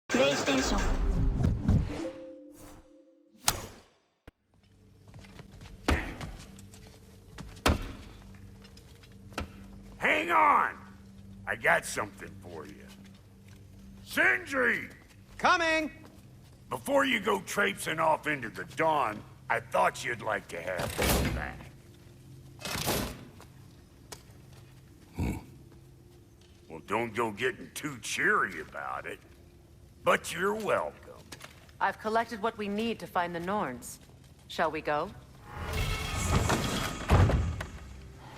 プレイステーション Hang on! I got something for you. Sindri! Coming! Before you go traipsing off into the dawn, I thought you'd like to have this back. Well, don't go getting too cheery about it. But you're welcome. I've collected what we need to find the Norns. Shall we go?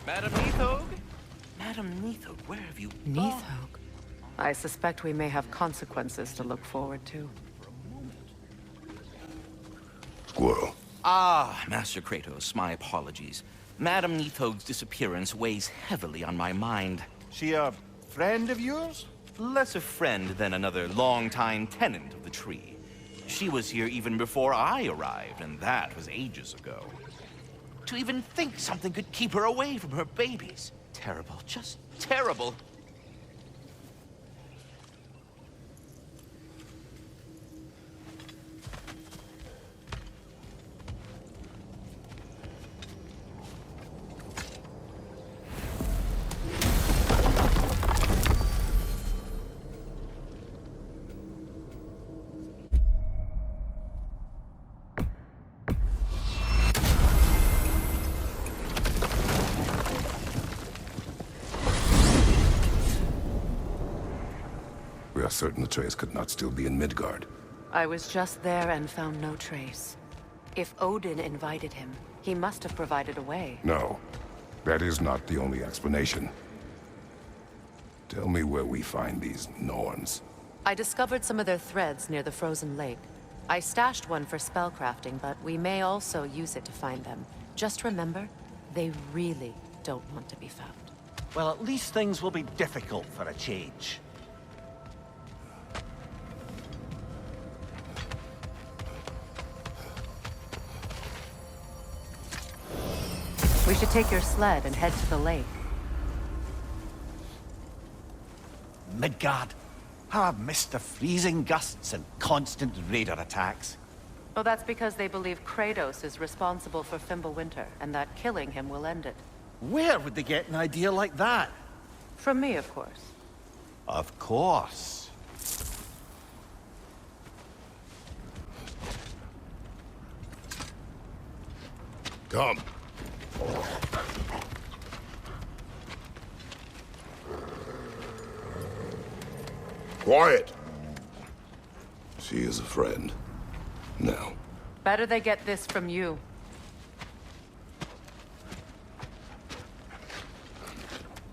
Madam Neathog? Madam Neathog, where have you gone? Neathog? I suspect we may have consequences to look forward to. Squirrel. Ah, Master Kratos, my apologies. Madam Neathog's disappearance weighs heavily on my mind. She a friend of yours? Less a friend than another long-time tenant of the tree. She was here even before I arrived, and that was ages ago. To even think something could keep her away from her babies. Terrible, just terrible. We are certain Atreus could not still be in Midgard. I was just there and found no trace. If Odin invited him, he must have provided a way. No, that is not the only explanation. Tell me where we find these Norns. I discovered some of their threads near the frozen lake. I stashed one for spellcrafting, but we may also use it to find them. Just remember, they really don't want to be found. Well, at least things will be difficult for a change. We should take your sled and head to the lake. Midgard. How I've missed the freezing gusts and constant raider attacks. Well, that's because they believe Kratos is responsible for Fimbulwinter, and that killing him will end it. Where would they get an idea like that? From me, of course. Of course. Come. Quiet! She is a friend. Now. Better they get this from you.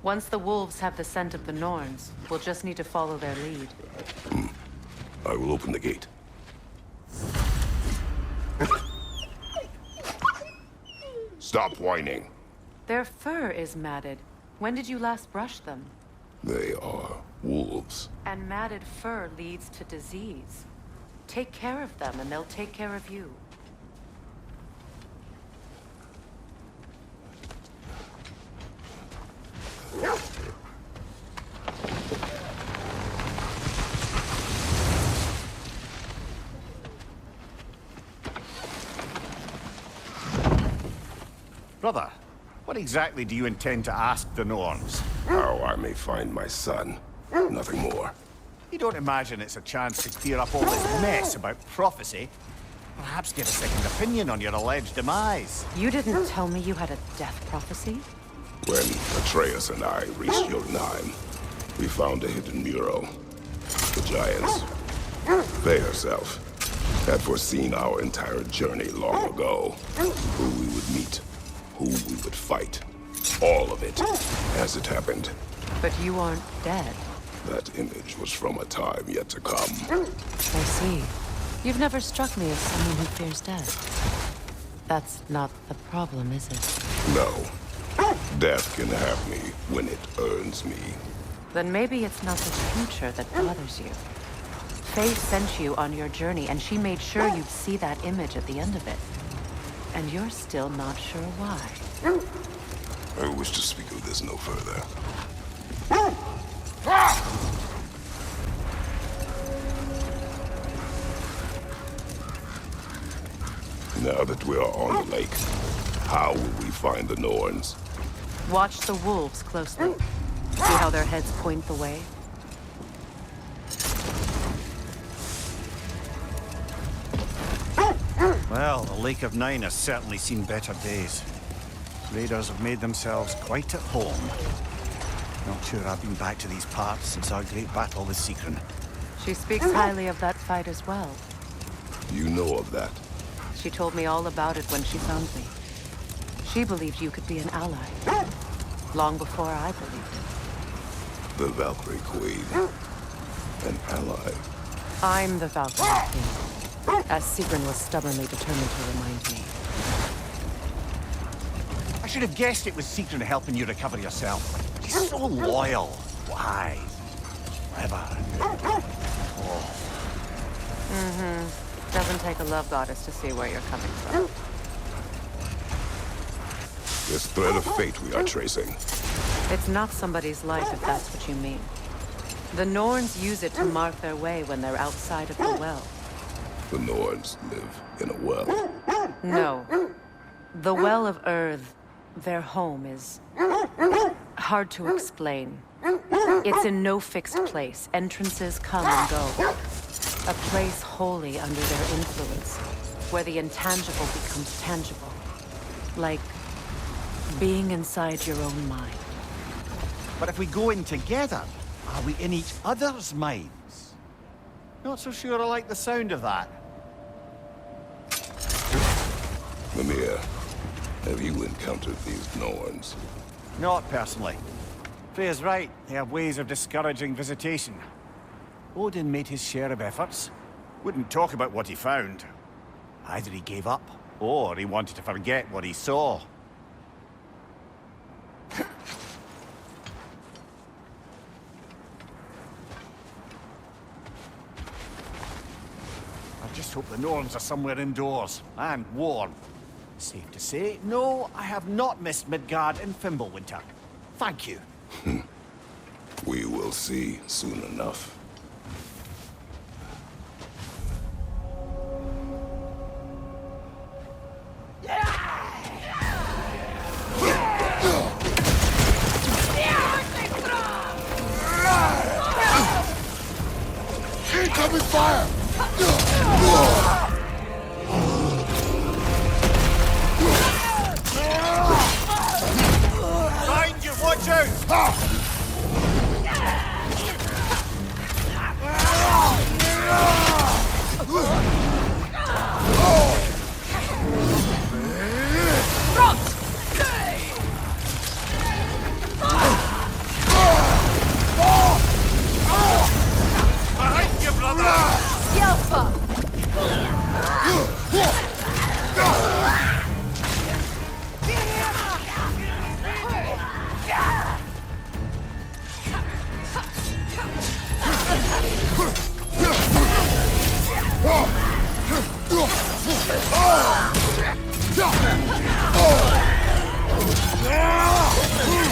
Once the wolves have the scent of the Norns, we'll just need to follow their lead. I will open the gate. Stop whining. Their fur is matted. When did you last brush them? They are wolves. And matted fur leads to disease. Take care of them, and they'll take care of you. Brother, what exactly do you intend to ask the Norns? How I may find my son. Nothing more. You don't imagine it's a chance to clear up all this mess about prophecy? Perhaps get a second opinion on your alleged demise. You didn't tell me you had a death prophecy? When Atreus and I reached Jotunheim, we found a hidden mural. The giants, they herself, had foreseen our entire journey long ago. Who we would meet, who we would fight. All of it, as it happened. But you aren't dead. That image was from a time yet to come. I see. You've never struck me as someone who fears death. That's not the problem, is it? No. Death can have me when it earns me. Then maybe it's not the future that bothers you. Faye sent you on your journey, and she made sure you'd see that image at the end of it. And you're still not sure why. I wish to speak of this no further. Now that we are on the lake, how will we find the Norns? Watch the wolves closely. See how their heads point the way? Well, the Lake of Nine has certainly seen better days. Raiders have made themselves quite at home. Not sure I've been back to these parts since our great battle with Secren. She speaks highly of that fight as well. You know of that? She told me all about it when she found me. She believed you could be an ally. Long before I believed it. The Valkyrie Queen. An ally. I'm the Valkyrie Queen, as Secren was stubbornly determined to remind me. I should have guessed it was Secren helping you recover yourself. She's so loyal, wise, clever. Doesn't take a love goddess to see where you're coming from. This thread of fate we are tracing. It's not somebody's life, if that's what you mean. The Norns use it to mark their way when they're outside of the well. The Norns live in a well. No. The Well of Earth, their home, is hard to explain. It's in no fixed place. Entrances come and go. A place wholly under their influence, where the intangible becomes tangible. Like being inside your own mind. But if we go in together, are we in each other's minds? Not so sure I like the sound of that. Mimir, have you encountered these Norns? Not personally. Freya's right, they have ways of discouraging visitation. Odin made his share of efforts. Wouldn't talk about what he found. Either he gave up, or he wanted to forget what he saw. I just hope the Norns are somewhere indoors, and warm. Safe to say, no, I have not missed Midgard in Fimbulwinter. Thank you. We will see soon enough. Incoming fire! Behind you, watch out! Behind you, brother!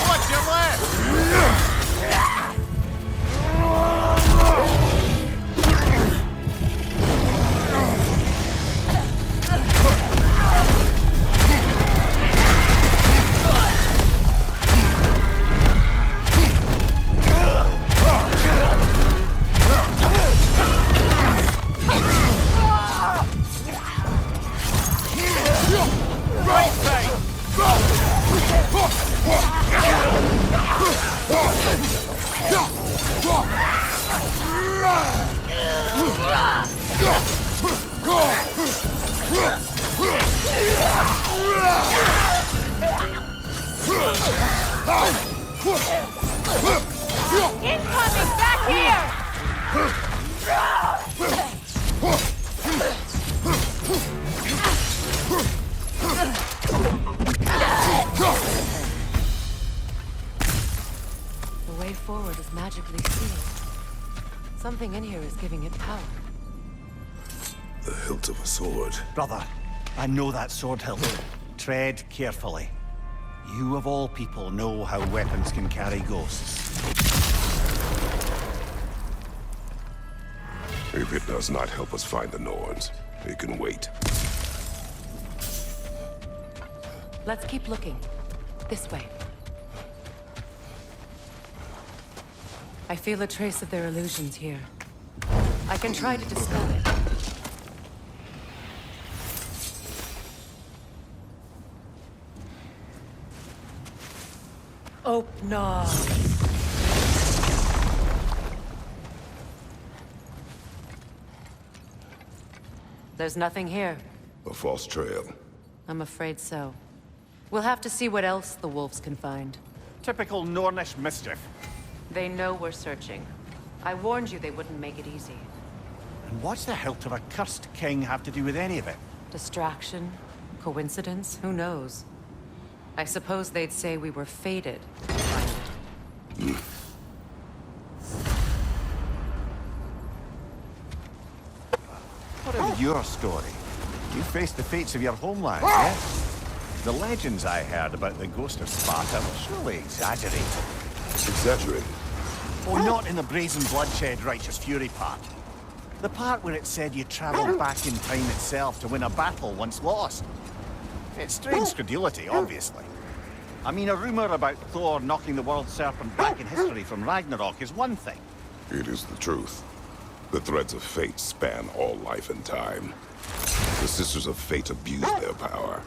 Watch your left! Right side! Incoming! Back here! The way forward is magically sealed. Something in here is giving it power. The hilt of a sword. Brother, I know that sword hilt. Tread carefully. You of all people know how weapons can carry ghosts. If it does not help us find the Norns, it can wait. Let's keep looking. This way. I feel a trace of their illusions here. I can try to dispel it. Open. There's nothing here. A false trail. I'm afraid so. We'll have to see what else the wolves can find. Typical Nornish mischief. They know we're searching. I warned you they wouldn't make it easy. And what's the hilt of a cursed king have to do with any of it? Distraction? Coincidence? Who knows? I suppose they'd say we were fated to find it. What of your story? You faced the fates of your homeland, yes? The legends I heard about the ghost of Sparta were surely exaggerated. Exaggerated. Oh, not in the brazen bloodshed righteous fury part. The part where it said you travelled back in time itself to win a battle once lost. It's strange credulity, obviously. I mean, a rumour about Thor knocking the world serpent back in history from Ragnarok is one thing. It is the truth. The threads of fate span all life and time. The Sisters of Fate abused their power.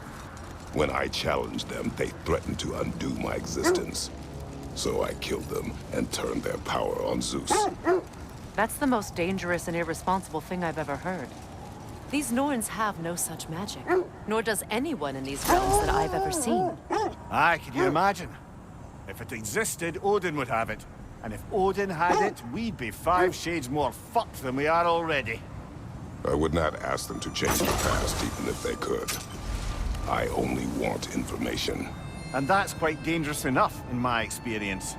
When I challenged them, they threatened to undo my existence. So I killed them and turned their power on Zeus. That's the most dangerous and irresponsible thing I've ever heard. These Norns have no such magic, nor does anyone in these realms that I've ever seen. Aye, can you imagine? If it existed, Odin would have it. And if Odin had it, we'd be 5 shades more fucked than we are already. I would not ask them to change the past, even if they could. I only want information. And that's quite dangerous enough, in my experience.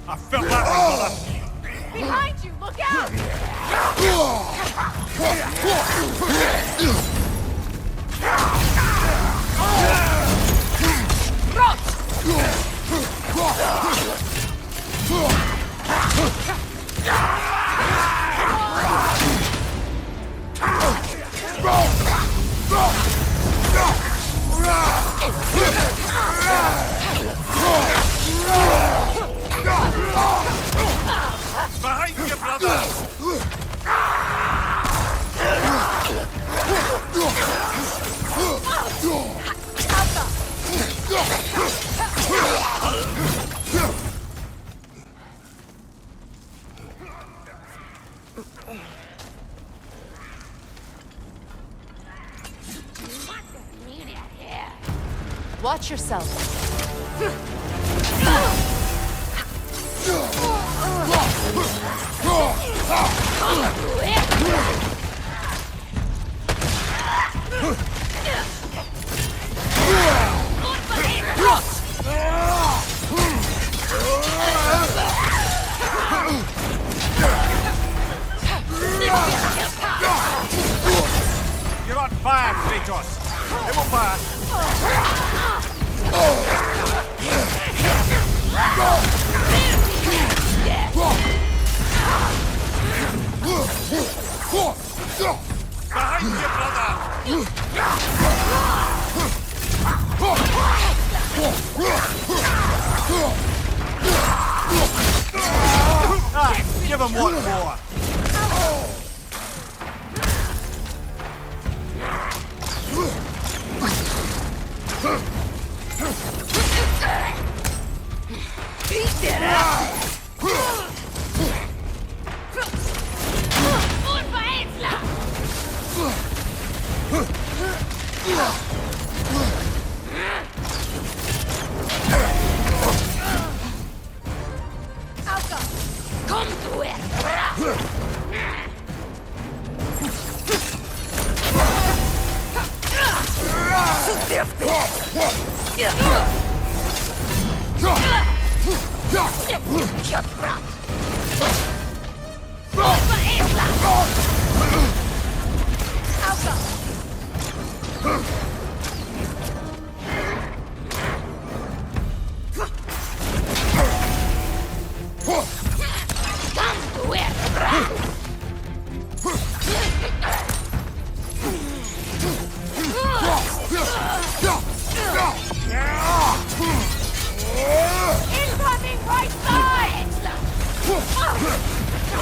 I felt that. Behind you! Look out! Behind you, brother! Watch yourself. You're on fire, Kratos! It will pass! Behind you, brother! Ah, give him one more! Come to it!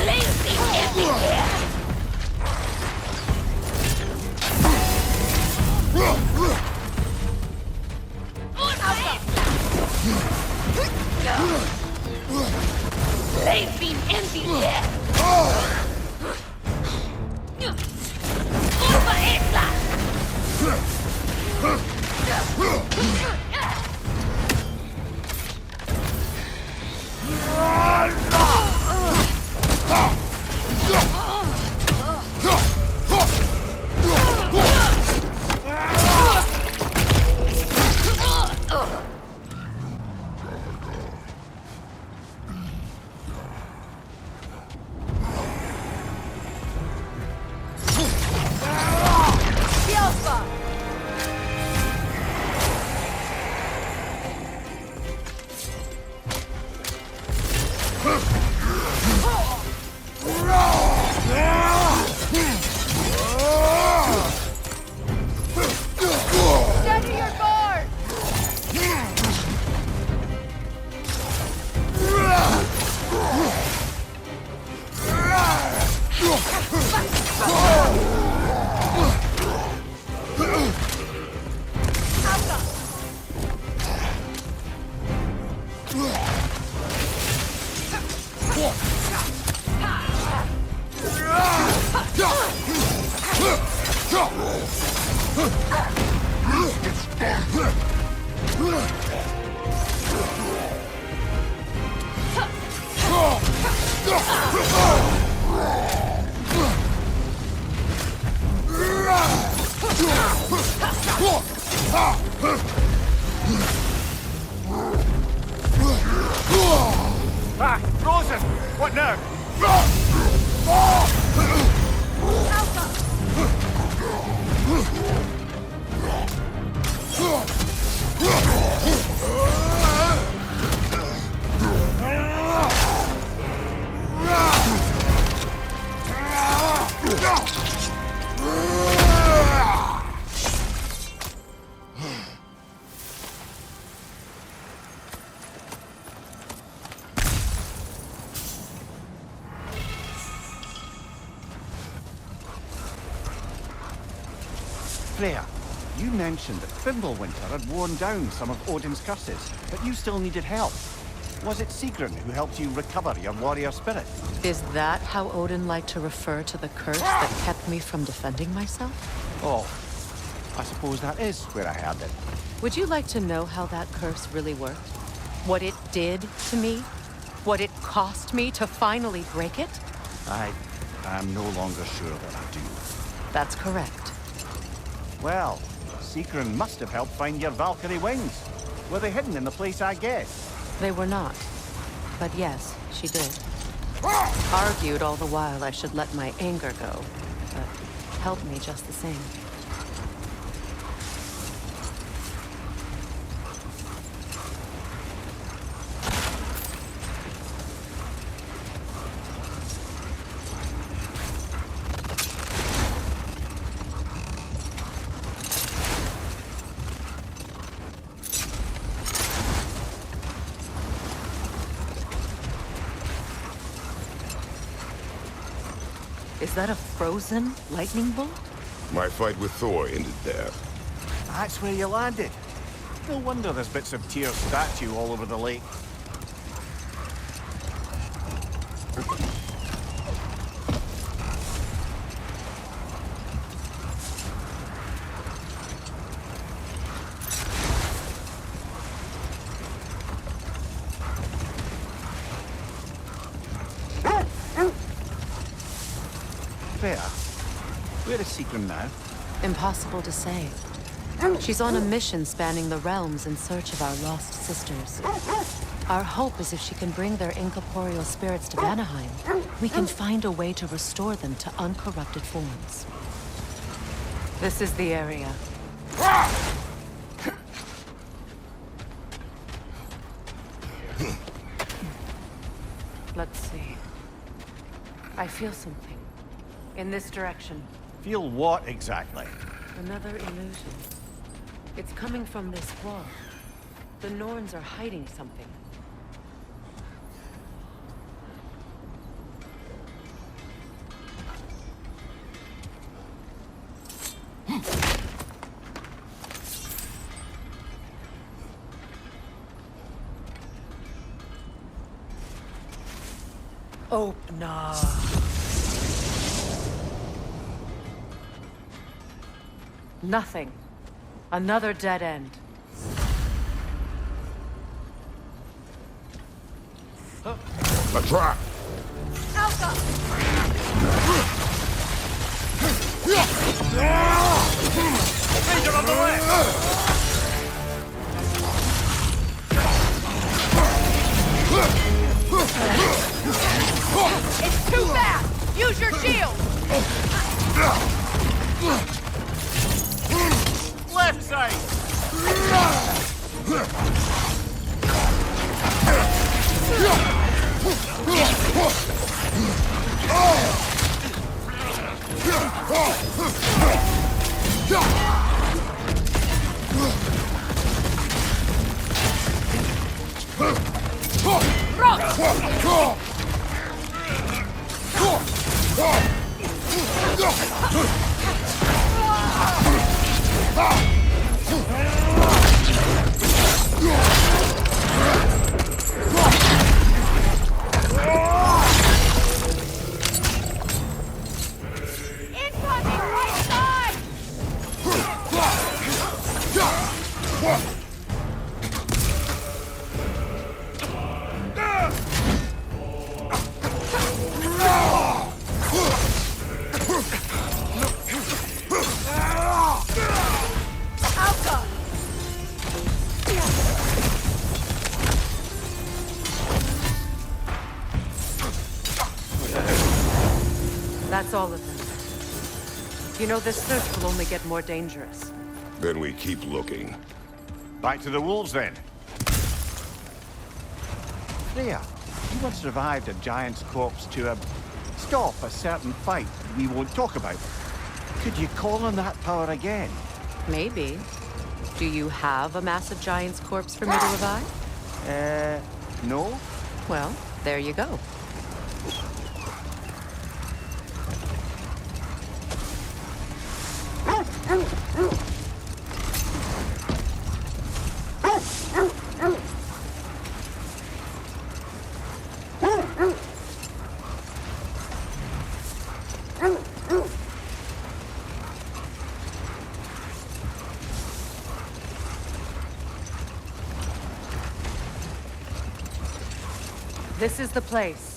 Lazy everywhere! They've been empty here! Over Ah, frozen! What now? Freya, you mentioned that Fimbulwinter had worn down some of Odin's curses, but you still needed help. Was it Sigrun who helped you recover your warrior spirit? Is that how Odin liked to refer to the curse that kept me from defending myself? Oh, I suppose that is where I heard it. Would you like to know how that curse really worked? What it did to me? What it cost me to finally break it? I am no longer sure that I do. That's correct. Well, Sigrun must have helped find your Valkyrie wings. Were they hidden in the place I guessed? They were not. But yes, she did. Argued all the while I should let my anger go, but helped me just the same. Is that a frozen lightning bolt? My fight with Thor ended there. That's where you landed. No wonder there's bits of Tyr's statue all over the lake. Freya, where is Sigrun now? Impossible to say. She's on a mission spanning the realms in search of our lost sisters. Our hope is if she can bring their incorporeal spirits to Vanaheim, we can find a way to restore them to uncorrupted forms. This is the area. Let's see. I feel something. In this direction. Feel what exactly? Another illusion. It's coming from this wall. The Norns are hiding something. Opener. Nothing. Another dead end. A trap! Danger on the way! It's too fast! Use your shield! Left side! Incoming right side! Alka! That's all of them. You know, this search will only get more dangerous. Then we keep looking. Back to the wolves, then. Freya, you once survived a giant's corpse to stop a certain fight we won't talk about. Could you call on that power again? Maybe. Do you have a massive giant's corpse for me to revive? No? Well, there you go. This is the place.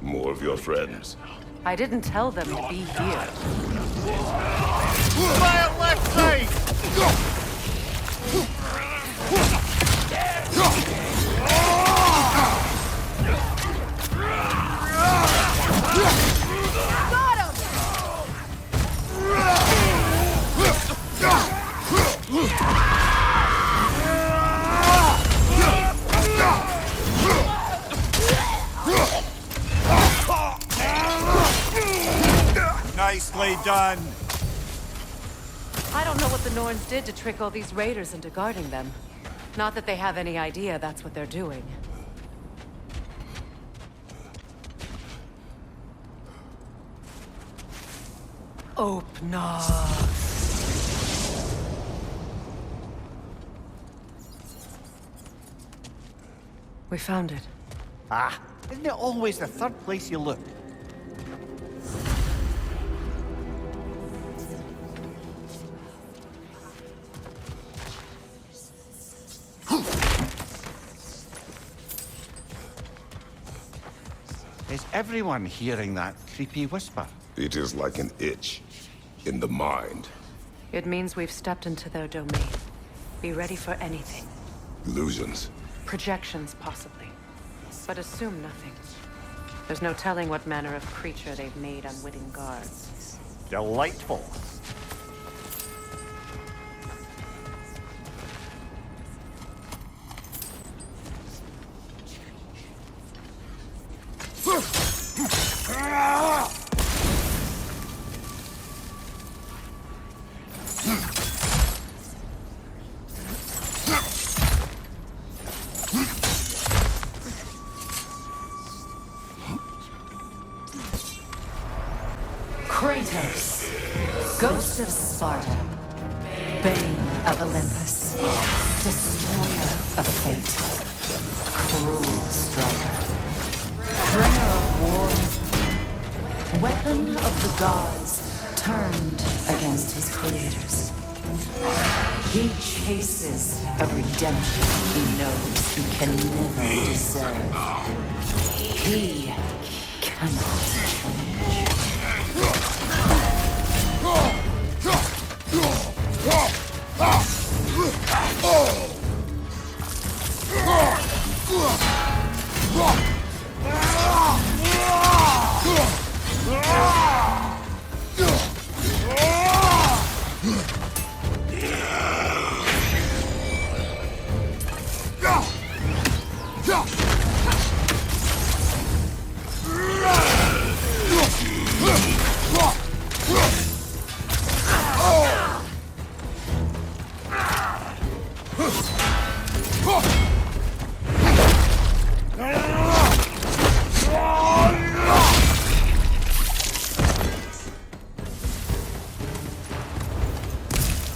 More of your friends. I didn't tell them to be here. Fire left side! Got him! Nicely done. I don't know what the Norns did to trick all these raiders into guarding them. Not that they have any idea that's what they're doing. Opener. We found it. Ah, isn't it always the third place you look? Is everyone hearing that creepy whisper? It is like an itch in the mind. It means we've stepped into their domain. Be ready for anything. Illusions. Projections, possibly. But assume nothing. There's no telling what manner of creature they've made unwitting guards. Delightful. Ghost of Sparta, Bane of Olympus, Destroyer of Fate, Cruel Striker, Bringer of War, Weapon of the Gods, turned against his creators. He chases a redemption he knows he can never deserve. He cannot change.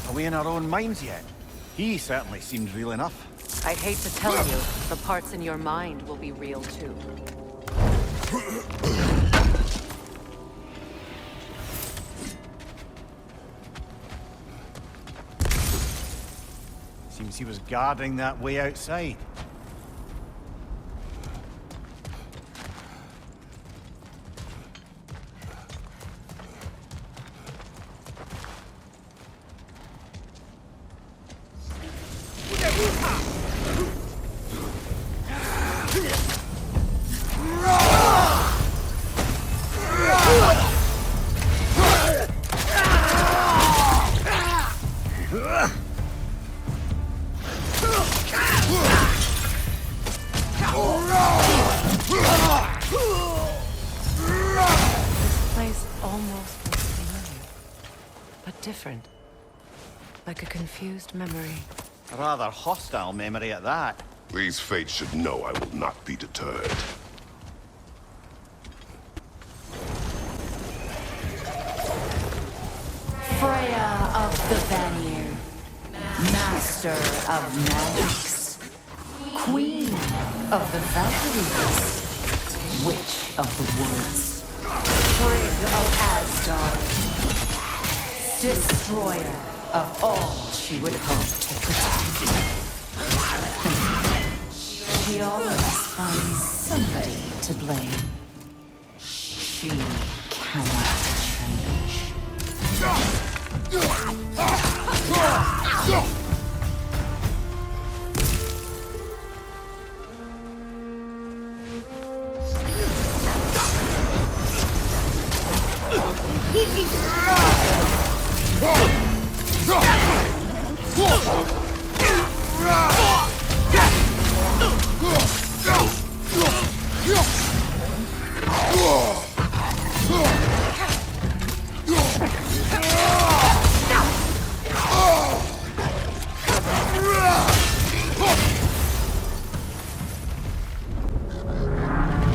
Are we in our own minds yet? He certainly seems real enough. I'd hate to tell you, the parts in your mind will be real too. Seems he was guarding that way outside. Different. Like a confused memory. A rather hostile memory at that. These fates should know I will not be deterred. Freya of the Vanir, Master of Magics, Queen of the Valkyries, Witch of the Woods, Frigg of Asgard, Destroyer of all she would hope to protect. She always finds somebody to blame. She cannot change.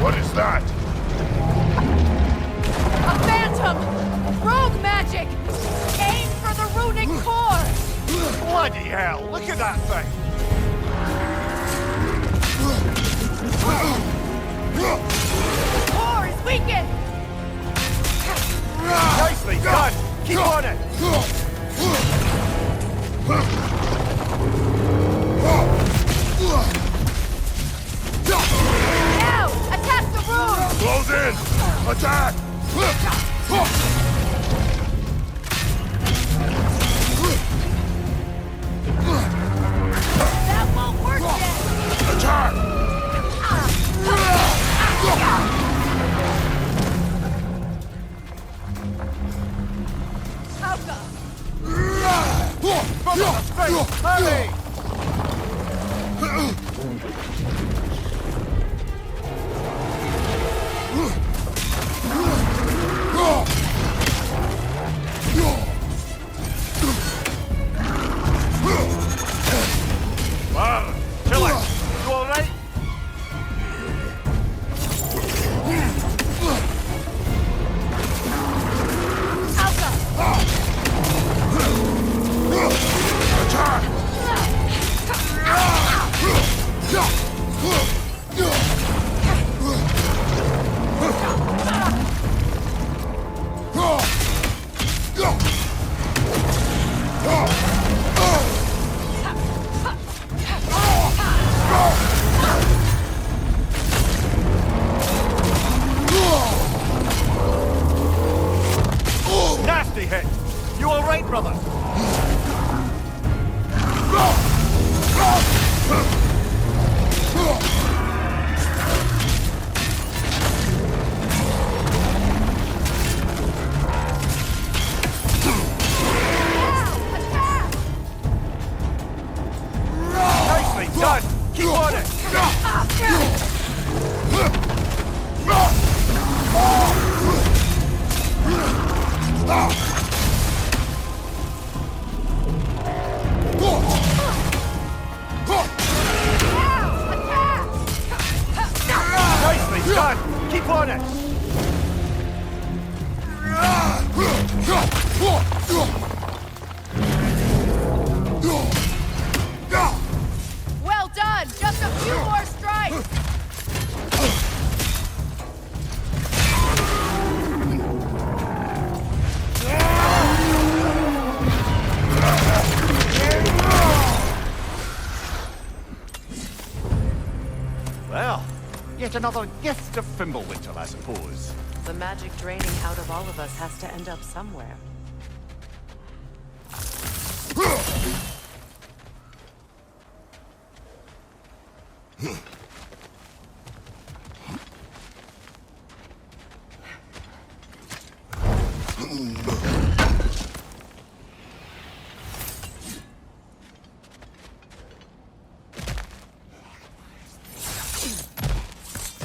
What is that? A phantom! Rogue magic! Aim for the runic core! Bloody hell, look at that thing! Core is weakened! Nicely done! Keep on it! Now! Attack the rune! Close in! Attack! That won't work yet! Attack! Alka! Hurry! Kill it! You alright? Alka! Done! Keep on it! Nicely done! Keep on it! Well done! Just a few more strikes! Well, yet another gift of Fimbulwinter, I suppose. The magic draining out of all of us has to end up somewhere.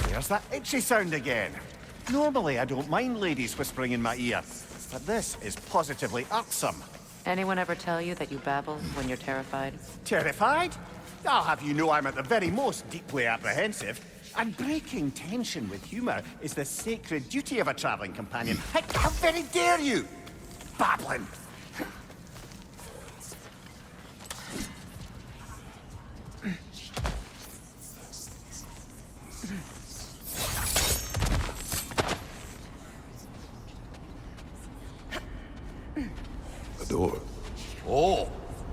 There's that itchy sound again. Normally, I don't mind ladies whispering in my ear, but this is positively irksome. Anyone ever tell you that you babble when you're terrified? Terrified? I'll have you know I'm at the very most deeply apprehensive. And breaking tension with humor is the sacred duty of a traveling companion. How very dare you! Babbling! A door. Oh,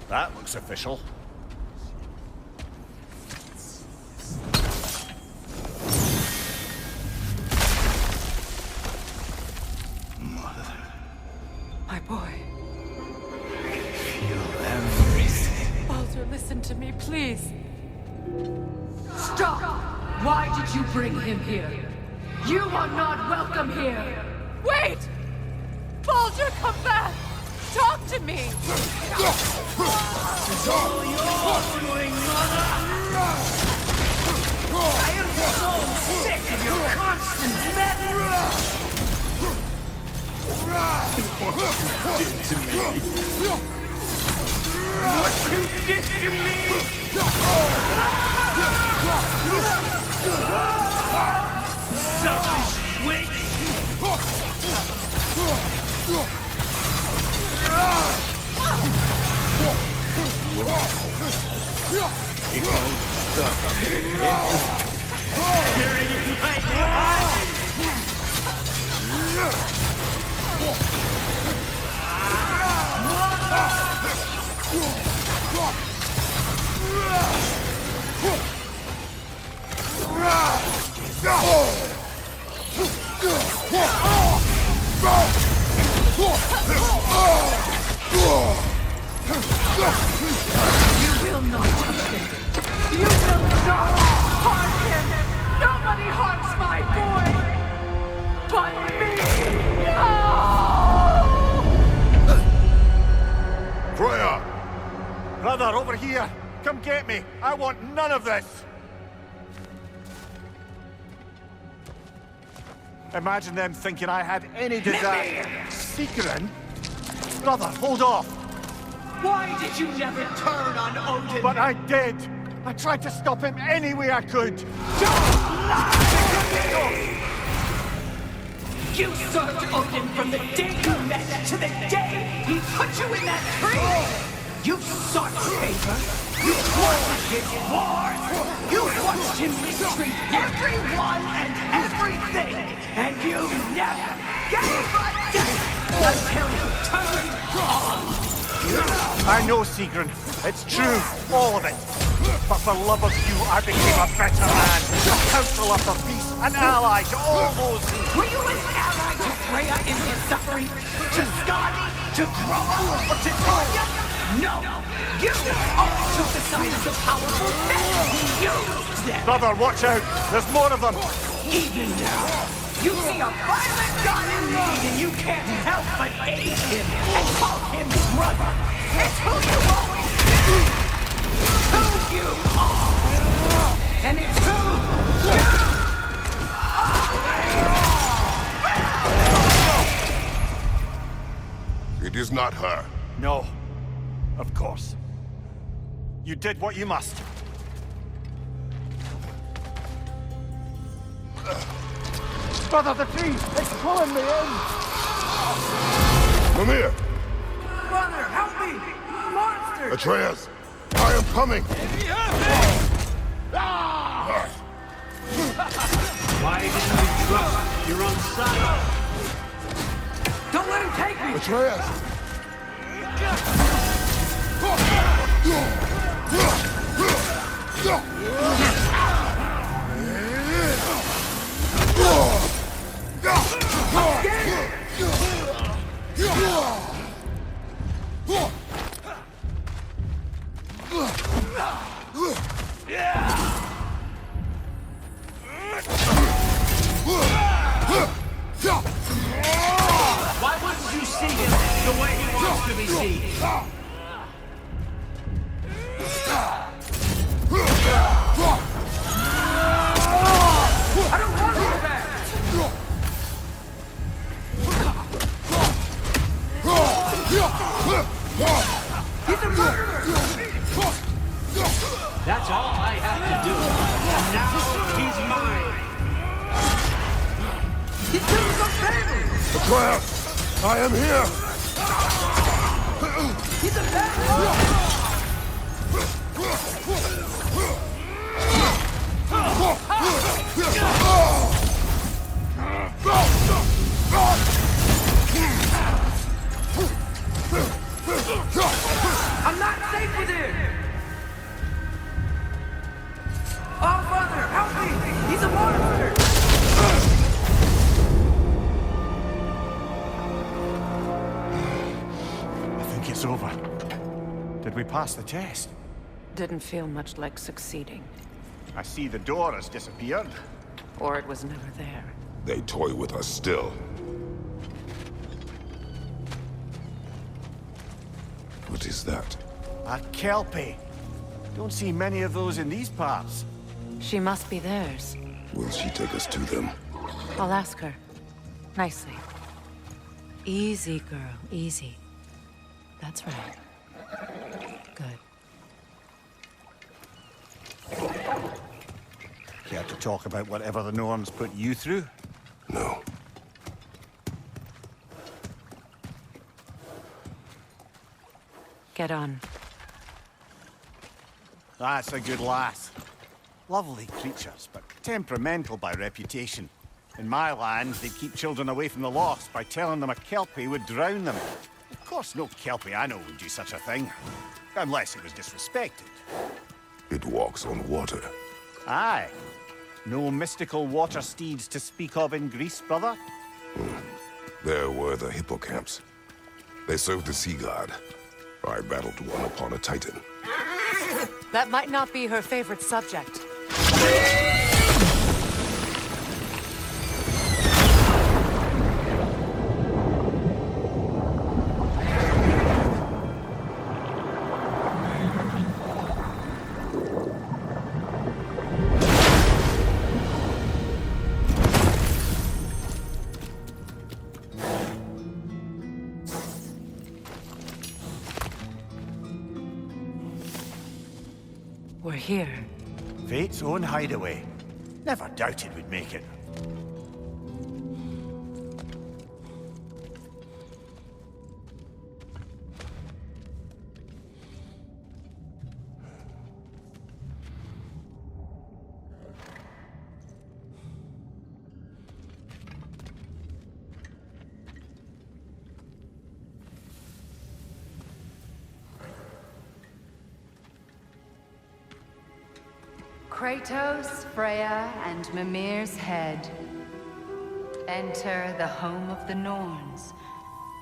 that looks official. My boy. Feel everything. Baldur, listen to me, please. Stop! Why did you bring him here? You are not welcome here! Wait! Baldur, come back! Talk to me! I am so sick of your constant meddling! What you did to me! Selfish witch! You will not touch him! You will not harm him! Nobody harms my boy! But me! No! Freya! Brother, over here! Come get me! I want none of this! Imagine them thinking I had any desire. Seekerin? Brother, hold off! Why did you never turn on Odin? But I did! I tried to stop him any way I could! You served Odin from the day you met to the day he put you in that tree! You sought favor! You thwarted his wars! You watched him mistreat everyone and everything! And you never gave a damn until you turned on! I know, Seekerin. It's true, all of it. But for love of you, I became a better man, a counselor for peace, an ally to all those who... Were you an ally to Freya in his suffering? To Skadi? To Groma? Or to Tanya? No! You only took the side of the powerful men! You used them! Brother, watch out! There's more of them! Even now, you see a violent god in need and you can't help but aid him and call him brother! It's who you always been! Who you are! not her. No. Of course. You did what you must. Brother, the tree! It's pulling me in! Mimir! Brother, help me! Monster! Atreus! I am coming! Why didn't you trust your own son? Don't let him take me! Atreus! Why wouldn't you see him the way he wants to be seen? I don't want to go back! He's a murderer! That's all I have to do. And now he's mine. He killed some family! Atreus! I am here! He's a bad I'm not safe with him! Oh, Father, help me! He's a monster! I think it's over. Did we pass the test? Didn't feel much like succeeding. I see the door has disappeared. Or it was never there. They toy with us still. What is that? A Kelpie. Don't see many of those in these parts. She must be theirs. Will she take us to them? I'll ask her. Nicely. Easy, girl. Easy. That's right. Good. Care to talk about whatever the Norns put you through? No. Get on. That's a good lass. Lovely creatures, but temperamental by reputation. In my land, they keep children away from the lost by telling them a Kelpie would drown them. Of course, no Kelpie I know would do such a thing. Unless it was disrespected. It walks on water. Aye. No mystical water steeds to speak of in Greece, brother? There were the hippocamps. They served the sea god. I battled one upon a titan. That might not be her favorite subject. We're here. Fate's own hideaway. Never doubted we'd make it. Kratos, Freya, and Mimir's head. Enter the home of the Norns,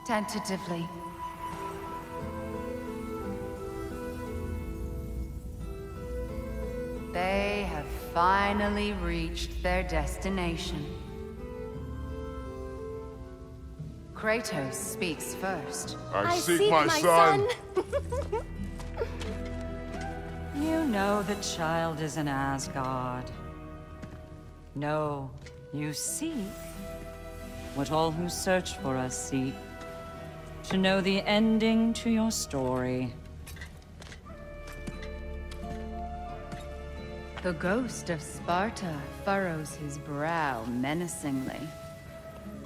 tentatively. They have finally reached their destination. Kratos speaks first. I seek my son. You know the child is in Asgard. No, you seek what all who search for us seek. to know the ending to your story. The ghost of Sparta furrows his brow menacingly.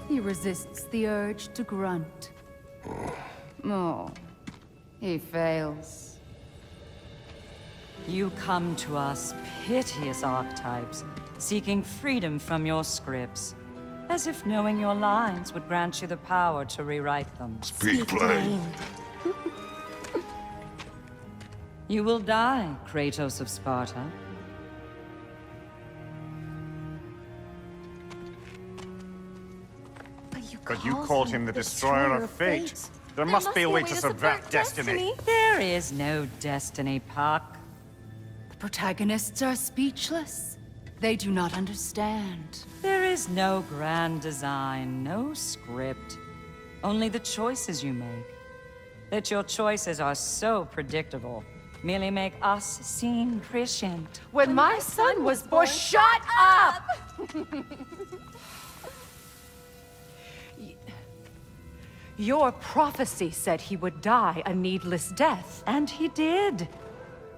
He resists the urge to grunt. Oh, he fails. You come to us, piteous archetypes, seeking freedom from your scripts, as if knowing your lines would grant you the power to rewrite them. Speak plain. You will die, Kratos of Sparta. But you called him the Destroyer of Fate. There must be a way to subvert destiny. There is no destiny, Puck. The protagonists are speechless. They do not understand. There is no grand design, no script. Only the choices you make. That your choices are so predictable merely make us seem prescient. When my son was born, shut up! Your prophecy said he would die a needless death. And he did.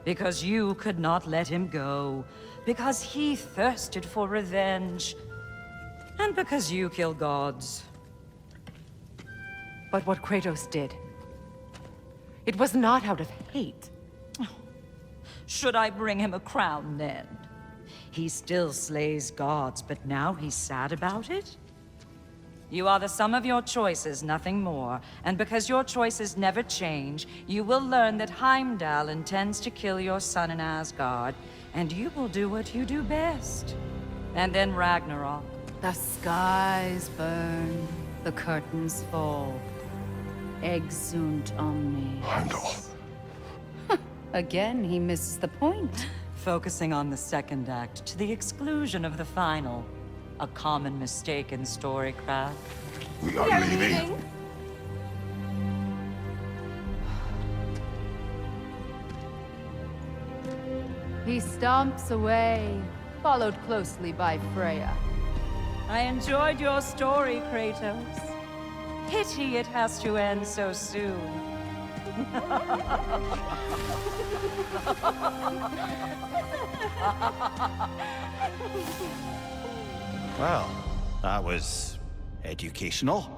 Because you could not let him go. Because he thirsted for revenge. And because you kill gods. But what Kratos did, it was not out of hate. Should I bring him a crown then? He still slays gods, but now he's sad about it? You are the sum of your choices, nothing more. And because your choices never change, you will learn that Heimdall intends to kill your son in Asgard, and you will do what you do best. And then Ragnarok. The skies burn, the curtains fall. Exunt omnes. Heimdall. Again, he misses the point. Focusing on the second act to the exclusion of the final. A common mistake in storycraft. We are leaving. He stomps away, followed closely by Freya. I enjoyed your story, Kratos. Pity it has to end so soon. Well, that was educational.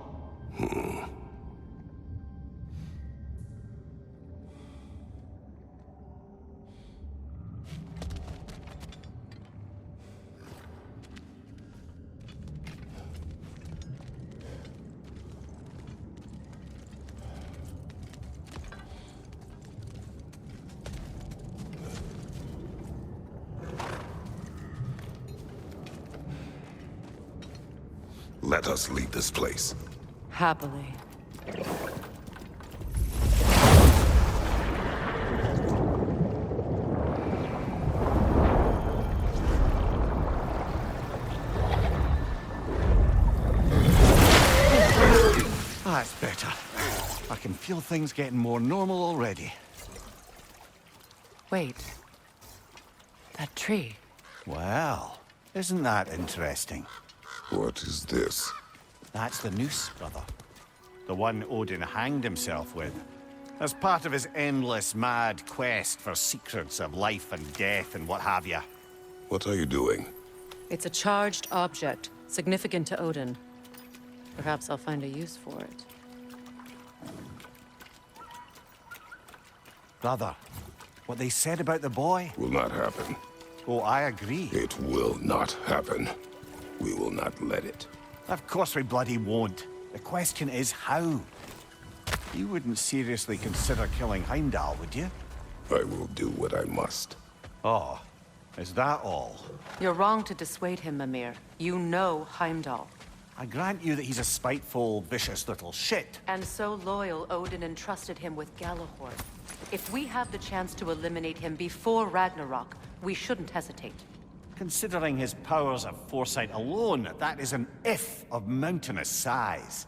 Let us leave this place. Happily. That's better. I can feel things getting more normal already. Wait. That tree. Well, isn't that interesting? What is this? That's the noose, brother. The one Odin hanged himself with. As part of his endless, mad quest for secrets of life and death and what have you. What are you doing? It's a charged object, significant to Odin. Perhaps I'll find a use for it. Brother, what they said about the boy? Will not happen. Oh, I agree. It will not happen. We will not let it. Of course we bloody won't. The question is how. You wouldn't seriously consider killing Heimdall, would you? I will do what I must. Oh, is that all? You're wrong to dissuade him, Mimir. You know Heimdall. I grant you that he's a spiteful, vicious little shit. And so loyal, Odin entrusted him with Galahorn. If we have the chance to eliminate him before Ragnarok, we shouldn't hesitate. Considering his powers of foresight alone, that is an if of mountainous size.